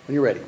When you're ready.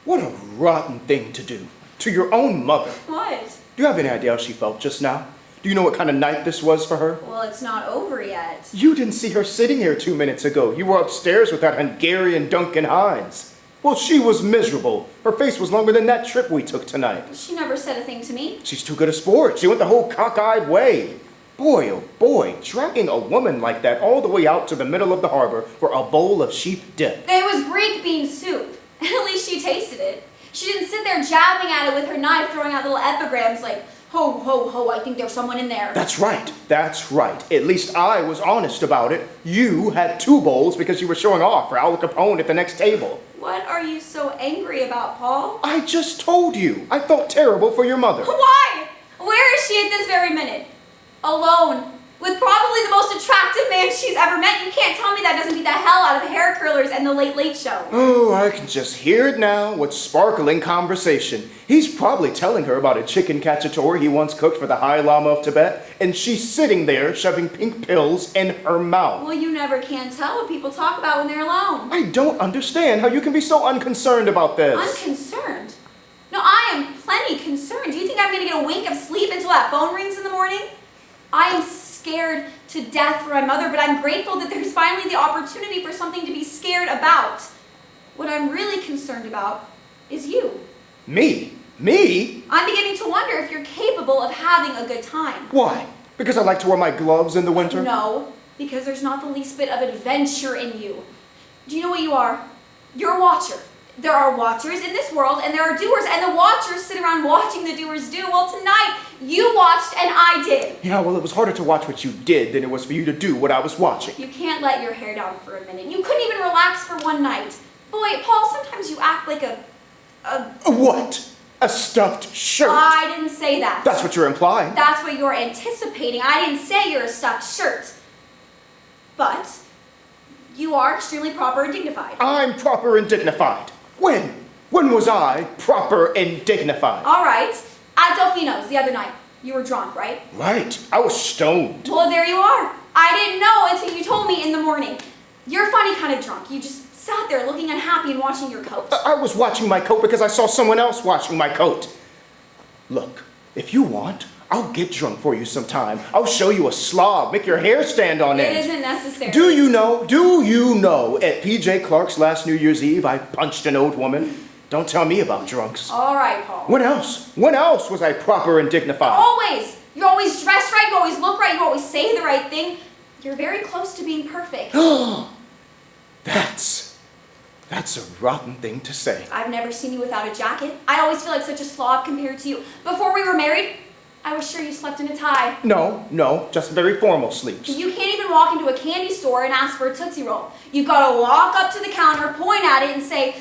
What a rotten thing to do. To your own mother. What? Do you have any idea how she felt just now? Do you know what kind of night this was for her? Well, it's not over yet. You didn't see her sitting here 2 minutes ago. You were upstairs with that Hungarian Duncan Hines. Well, she was miserable. Her face was longer than that trip we took tonight. She never said a thing to me. She's too good a sport. She went the whole cockeyed way. Boy, oh boy, dragging a woman like that all the way out to the middle of the harbor for a bowl of sheep dip. It was Greek bean soup. At least she tasted it. She didn't sit there jabbing at it with her knife, throwing out little epigrams like, ho, ho, ho, I think there's someone in there. That's right. That's right. At least I was honest about it. You had 2 bowls because you were showing off for Al Capone at the next table. What are you so angry about, Paul? I just told you. I felt terrible for your mother. Why? Where is she at this very minute? Alone. With probably the most attractive man she's ever met. You can't tell me that doesn't beat the hell out of the hair curlers and the Late Late Show. Oh, I can just hear it now with sparkling conversation. He's probably telling her about a chicken cacciatore he once cooked for the High Lama of Tibet, and she's sitting there shoving pink pills in her mouth. Well, you never can tell what people talk about when they're alone. I don't understand how you can be so unconcerned about this. Unconcerned? No, I am plenty concerned. Do you think I'm going to get a wink of sleep until that phone rings in the morning? I am scared to death for my mother, but I'm grateful that there's finally the opportunity for something to be scared about. What I'm really concerned about is you. Me? Me? I'm beginning to wonder if you're capable of having a good time. Why? Because I like to wear my gloves in the winter? No, because there's not the least bit of adventure in you. Do you know what you are? You're a watcher. There are watchers in this world, and there are doers, and the watchers sit around watching the doers do. Well, tonight, you watched and I did. Yeah, well, it was harder to watch what you did than it was for you to do what I was watching. You can't let your hair down for a minute. You couldn't even relax for one night. Boy, Paul, sometimes you act like a what? A stuffed shirt? I didn't say that. That's what you're implying. That's what you're anticipating. I didn't say you're a stuffed shirt. But you are extremely proper and dignified. I'm proper and dignified. When? When was I proper and dignified? All right. At Delfino's the other night. You were drunk, right? Right. I was stoned. Well, there you are. I didn't know until you told me in the morning. You're funny kind of drunk. You just sat there looking unhappy and watching your coat. I was watching my coat because I saw someone else watching my coat. Look, if you want, I'll get drunk for you sometime. I'll show you a slob, make your hair stand on end. It isn't necessary. Do you know, at PJ Clark's last New Year's Eve, I punched an old woman? Don't tell me about drunks. All right, Paul. When else? When else was I proper and dignified? Always. You're always dressed right, you always look right, you always say the right thing. You're very close to being perfect. That's a rotten thing to say. I've never seen you without a jacket. I always feel like such a slob compared to you. Before we were married, I was sure you slept in a tie. No, just very formal sleeps. You can't even walk into a candy store and ask for a Tootsie Roll. You've got to walk up to the counter, point at it, and say,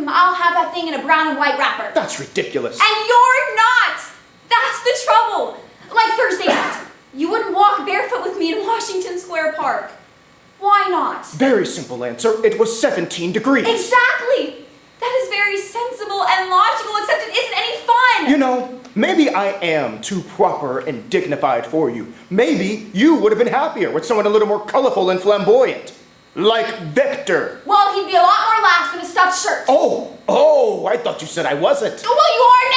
I'll have that thing in a brown and white wrapper. That's ridiculous. And you're not! That's the trouble! Like Thursday night, you wouldn't walk barefoot with me in Washington Square Park. Why not? Very simple answer. It was 17 degrees. Exactly! That is very sensible and logical, except it isn't any fun! You know, maybe I am too proper and dignified for you. Maybe you would have been happier with someone a little more colorful and flamboyant. Like Victor. Well, he'd be a lot more lax than a stuffed shirt. Oh, I thought you said I wasn't. Well, you are